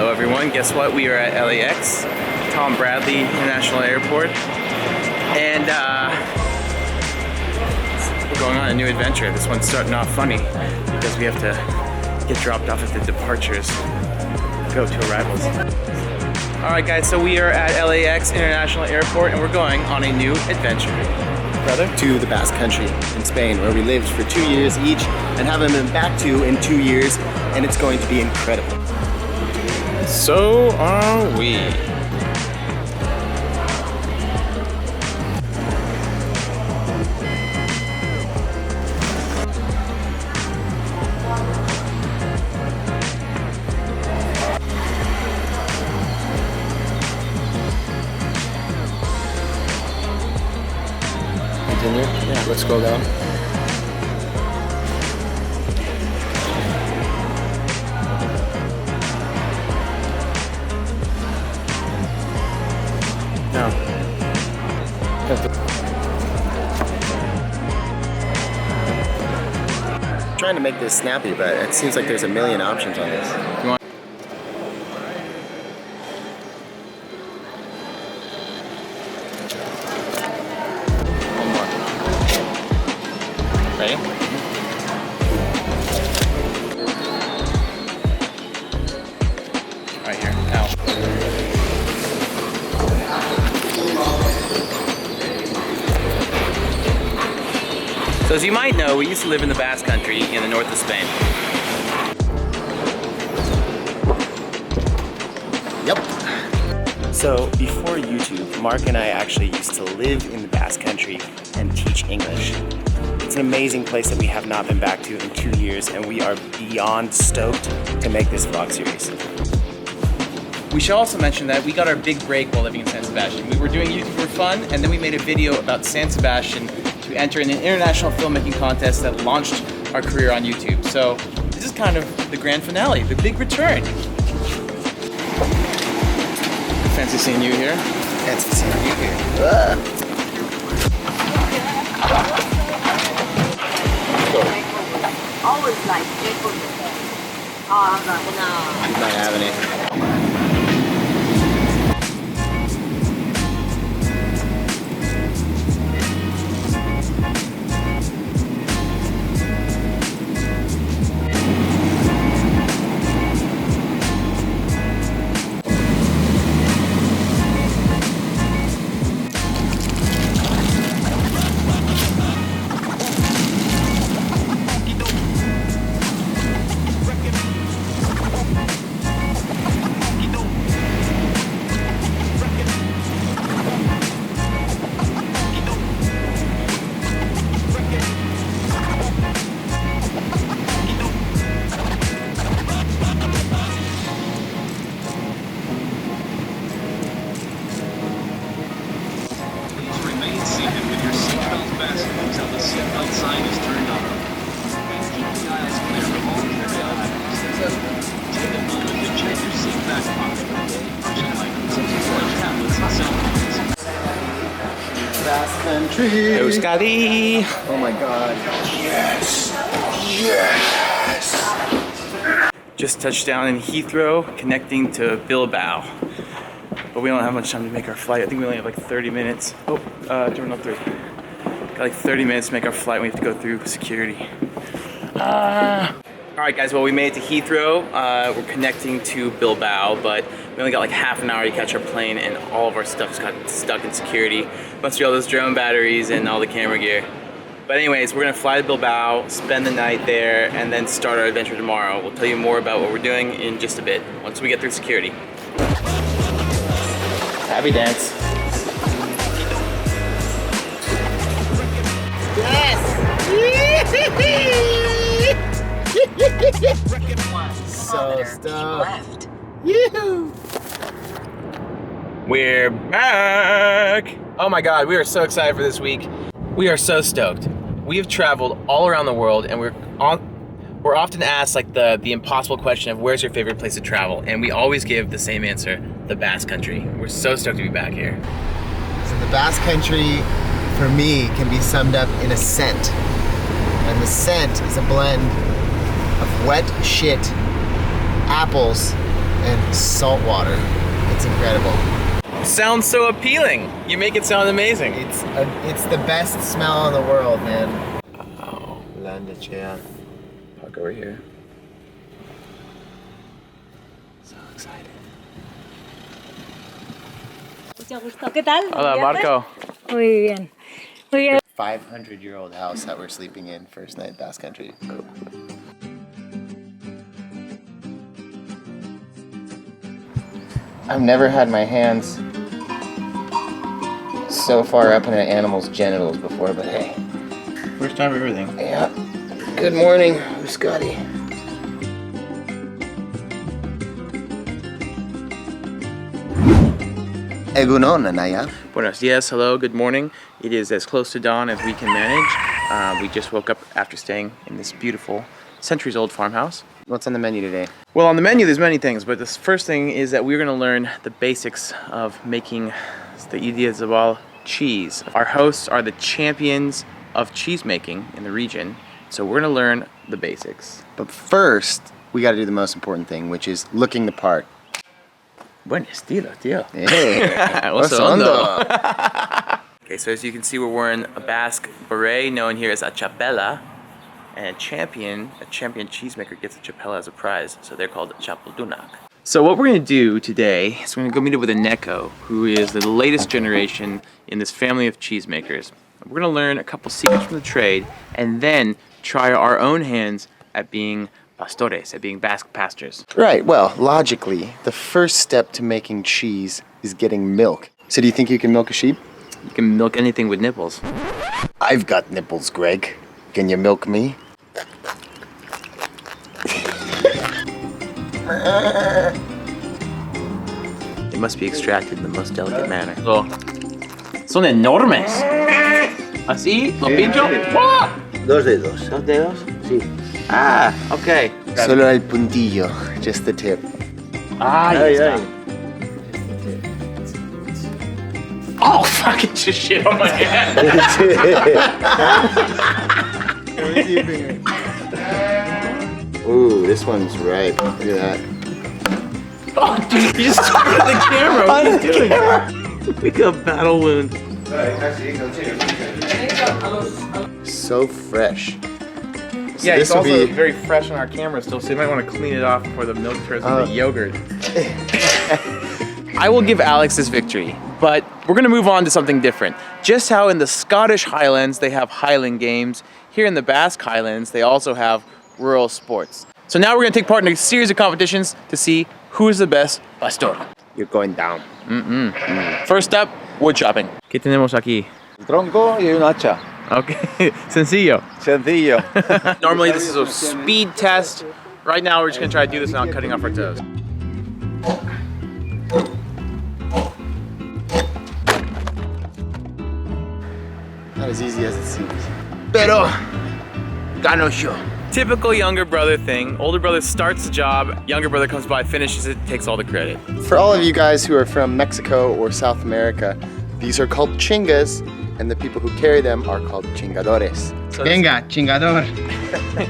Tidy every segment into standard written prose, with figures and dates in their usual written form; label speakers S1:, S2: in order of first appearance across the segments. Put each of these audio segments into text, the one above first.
S1: Hello everyone, guess what? We are at LAX, Tom Bradley International Airport, and we're going on a new adventure. This one's starting off funny because we have to get dropped off at the departures, go to arrivals. Alright guys, so we are at LAX International Airport and we're going on a new adventure. Brother?
S2: To the Basque Country in Spain, where we lived for 2 years each and haven't been back to in 2 years, and it's going to be incredible.
S1: So are we.
S2: Continue? Yeah, let's go down.
S1: No.
S2: Trying to make this snappy, but it seems like there's a million options on this.
S1: You want one more. Ready? Right here. Out. So as you might know, we used to live in the Basque Country in the north of Spain.
S2: Yep. So before YouTube, Mark and I actually used to live in the Basque Country and teach English. It's an amazing place that we have not been back to in 2 years, and we are beyond stoked to make this vlog series.
S1: We should also mention that we got our big break while living in San Sebastian. We were doing YouTube for fun, and then we made a video about San Sebastian to enter in an international filmmaking contest that launched our career on YouTube. So this is kind of the grand finale, the big return. Fancy seeing you here.
S2: Fancy seeing you here.
S3: Always like people. Oh, no.
S2: He's not having it. Basque Country.
S1: Euskadi.
S2: Oh my god. Yes. Yes.
S1: Just touched down in Heathrow, connecting to Bilbao. But we don't have much time to make our flight. I think we only have like 30 minutes. Oh, Terminal 3. Got like 30 minutes to make our flight. We have to go through security. Alright guys, well we made it to Heathrow. We're connecting to Bilbao, but we only got like half an hour to catch our plane and all of our stuff got stuck in security. Must be all those drone batteries and all the camera gear. But anyways, we're gonna fly to Bilbao, spend the night there, and then start our adventure tomorrow. We'll tell you more about what we're doing in just a bit, once we get through security. Happy dance.
S2: Yes! So stoked. Yoo-hoo!
S1: We're back! Oh my god, we are so excited for this week. We are so stoked. We have traveled all around the world and we're often asked like the impossible question of where's your favorite place to travel, and we always give the same answer, the Basque Country. We're so stoked to be back here.
S2: So the Basque Country, for me, can be summed up in a scent. And the scent is a blend of wet shit, apples, and salt water. It's incredible.
S1: Sounds so appealing. You make it sound amazing.
S2: It's the best smell in the world, man. Oh, Landachea.
S1: Park over here.
S2: So excited.
S3: Mucho gusto. ¿Qué tal?
S1: Hola, Marco.
S3: Muy bien. Muy bien.
S2: 500-year-old house that we're sleeping in first night Basque Country. I've never had my hands so far up in an animal's genitals before, but hey.
S1: First time for everything.
S2: Yeah. Good morning, Scotty. Egunon, Anaya.
S1: Buenos dias, hello, good morning. It is as close to dawn as we can manage. We just woke up after staying in this beautiful, centuries-old farmhouse.
S2: What's on the menu today?
S1: Well, on the menu there's many things, but the first thing is that we're going to learn the basics of making the Idiazabal cheese. Our hosts are the champions of cheese making in the region, so we're going to learn the basics.
S2: But first, we got to do the most important thing, which is looking the part.
S1: Buen estilo, tío.
S2: Hey,
S1: Oso hondo. Okay, so as you can see, we're wearing a Basque beret, known here as a chapela, and a champion cheesemaker gets a chapela as a prize, so they're called chapuldunak. So what we're going to do today is we're going to go meet up with a Neko, who is the latest generation in this family of cheesemakers. We're going to learn a couple secrets from the trade, and then try our own hands at being pastores, at being Basque pastors.
S2: Right, well, logically, the first step to making cheese is getting milk. So do you think you can milk a sheep?
S1: You can milk anything with nipples.
S2: I've got nipples, Greg. Can you milk me?
S1: They must be extracted in the most delicate manner. Oh, son enormes. ¿Así? ¿Lo pincho? ¡Wah!
S4: Dos dedos.
S1: ¿Dos dedos?
S4: Sí.
S1: Ah, okay.
S2: Solo el puntillo, just the tip.
S1: Ah,
S4: Ay,
S1: ya
S4: ay.
S1: está. Oh, fucking just shit on my hand.
S2: Ooh, this one's ripe. Look at that.
S1: Oh, dude, you just started the camera. What are you doing? We got a battle wound.
S2: So fresh. So
S1: Yeah, it's
S2: this will
S1: also
S2: be
S1: very fresh on our camera still, so you might want to clean it off before the milk turns into yogurt. I will give Alex this victory, but we're going to move on to something different. Just how in the Scottish Highlands they have Highland games, here in the Basque Highlands they also have rural sports. So now we're going to take part in a series of competitions to see who is the best pastor.
S2: You're going down.
S1: First up, wood chopping. ¿Qué tenemos aquí?
S4: Un tronco y un hacha.
S1: Okay, sencillo.
S4: Sencillo.
S1: Normally this is a speed test. Right now we're just going to try to do this without cutting off our toes.
S2: Not as easy as it seems.
S1: Pero gano yo. Typical younger brother thing. Older brother starts the job, younger brother comes by, finishes it, takes all the credit.
S2: For all of you guys who are from Mexico or South America, these are called chingas, and the people who carry them are called chingadores.
S1: So
S2: Venga, chingador.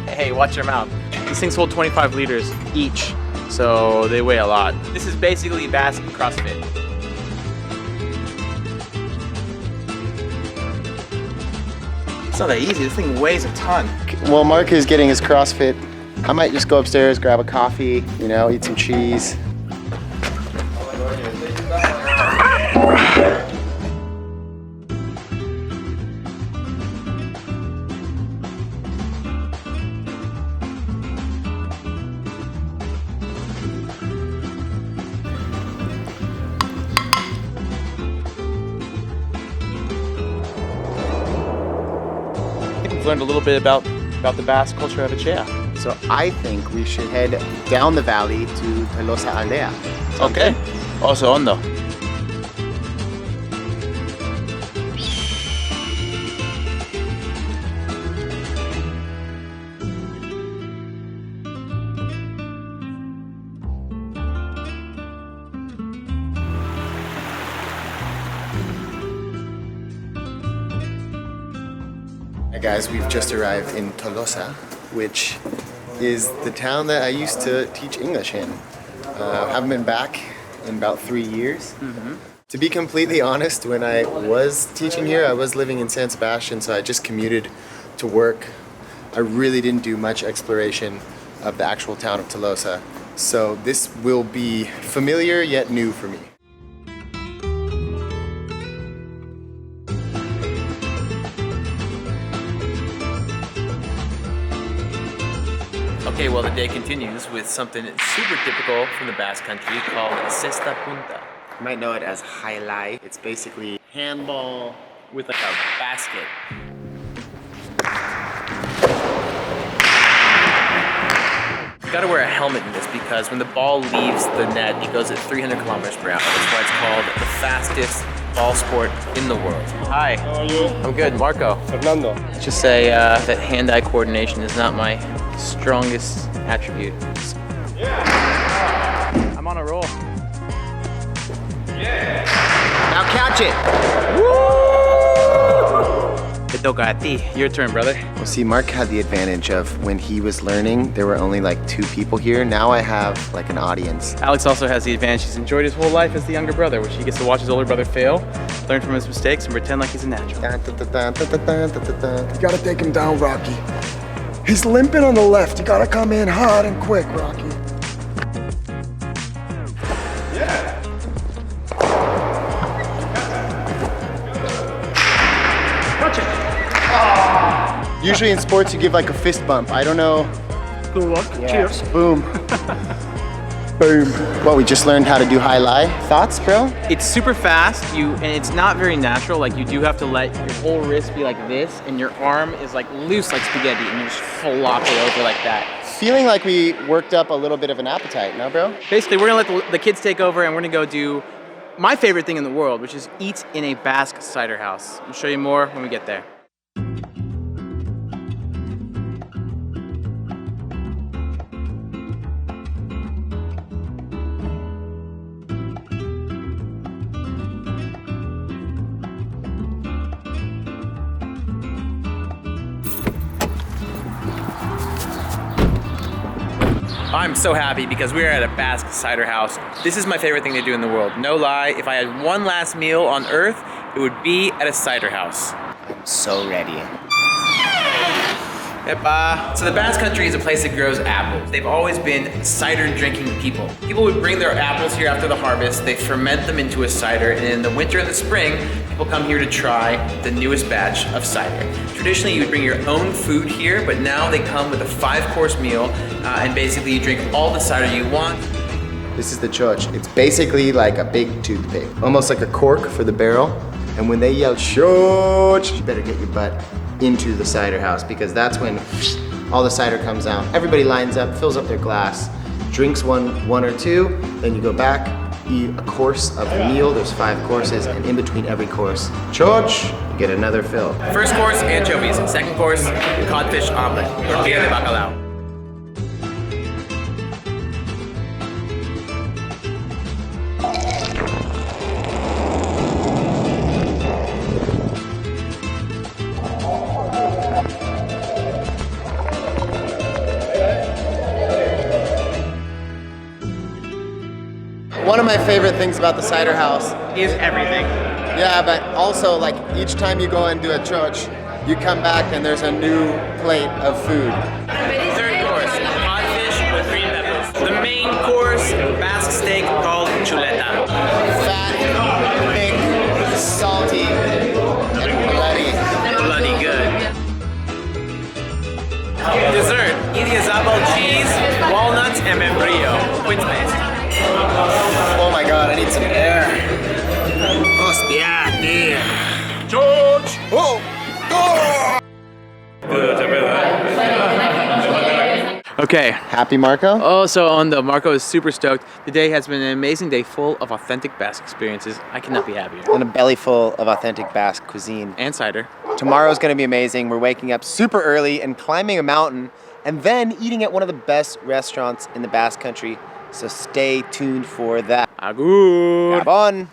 S1: Hey, watch your mouth. These things hold 25 liters each, so they weigh a lot. This is basically Basque CrossFit. It's not that easy, this thing weighs a ton.
S2: While Mark is getting his CrossFit, I might just go upstairs, grab a coffee, you know, eat some cheese.
S1: We've learned a little bit about the Basque culture of Echea.
S2: So I think we should head down the valley to Tolosa Aldea.
S1: Okay. Oso hondo.
S2: Hey guys, we've just arrived in Tolosa, which is the town that I used to teach English in. Haven't been back in about 3 years. To be completely honest, when I was teaching here, I was living in San Sebastian, so I just commuted to work. I really didn't do much exploration of the actual town of Tolosa. So this will be familiar yet new for me.
S1: Okay, well the day continues with something super typical from the Basque Country called Cesta Punta.
S2: You might know it as highlight. It's basically handball
S1: With like a basket. You gotta wear a helmet in this because when the ball leaves the net, it goes at 300 kilometers per hour. That's why it's called the fastest ball sport in the world. Hi.
S5: How are you?
S1: I'm good, Marco.
S5: Fernando.
S1: Just say that hand-eye coordination is not my strongest attribute. I'm on a roll.
S2: Now catch it!
S1: Te toca a ti. Your turn, brother.
S2: Well, see, Mark had the advantage of when he was learning, there were only like 2 people here. Now I have like an audience.
S1: Alex also has the advantage. He's enjoyed his whole life as the younger brother, which he gets to watch his older brother fail, learn from his mistakes, and pretend like he's a natural.
S6: You gotta take him down, Rocky. He's limping on the left. You gotta come in hard and quick, Rocky.
S2: Usually in sports you give like a fist bump. I don't know.
S5: Good luck. Cheers.
S2: Boom. Boom. Well, we just learned how to do high lie. Thoughts, bro?
S1: It's super fast, and it's not very natural. Like, you do have to let your whole wrist be like this, and your arm is like loose like spaghetti, and you just flop it over like that.
S2: Feeling like we worked up a little bit of an appetite, no, bro?
S1: Basically, we're gonna let the kids take over, and we're gonna go do my favorite thing in the world, which is eat in a Basque cider house. I'll show you more when we get there. I'm so happy because we are at a Basque cider house. This is my favorite thing to do in the world. No lie, if I had one last meal on earth, it would be at a cider house.
S2: I'm so ready.
S1: Epa. So the Basque Country is a place that grows apples. They've always been cider drinking people. People would bring their apples here after the harvest, they ferment them into a cider, and in the winter and the spring, people come here to try the newest batch of cider. Traditionally, you would bring your own food here, but now they come with a 5-course meal, and basically you drink all the cider you want.
S2: This is the choch. It's basically like a big toothpick, almost like a cork for the barrel. And when they yell choch, you better get your butt into the cider house because that's when all the cider comes out. Everybody lines up, fills up their glass, drinks one or two, then you go back, eat a course of a meal. There's 5 courses, and in between every course, choch, you get another fill.
S1: First course, anchovies. Second course, codfish omelet, tortilla de bacalao.
S2: One of my favorite things about the cider house
S1: Is everything.
S2: yeah, but also like each time you go and do a choch, you come back and there's a new plate of food.
S1: Third course, codfish with green peppers. The main course, Basque steak called chuleta.
S2: Fat, thick, salty, and bloody.
S1: Bloody good. Dessert, Idiazabal cheese, walnuts, and membrillo. Quince paste.
S2: Oh my god, I need some air. Hostia, tío. George! Oh!
S1: Okay.
S2: Happy, Marco?
S1: Oh, so on the Marco is super stoked. Today has been an amazing day full of authentic Basque experiences. I cannot be happier.
S2: And a belly full of authentic Basque cuisine.
S1: And cider.
S2: Tomorrow's gonna be amazing. We're waking up super early and climbing a mountain and then eating at one of the best restaurants in the Basque Country. So stay tuned for that.
S1: Agur.
S2: Gabon!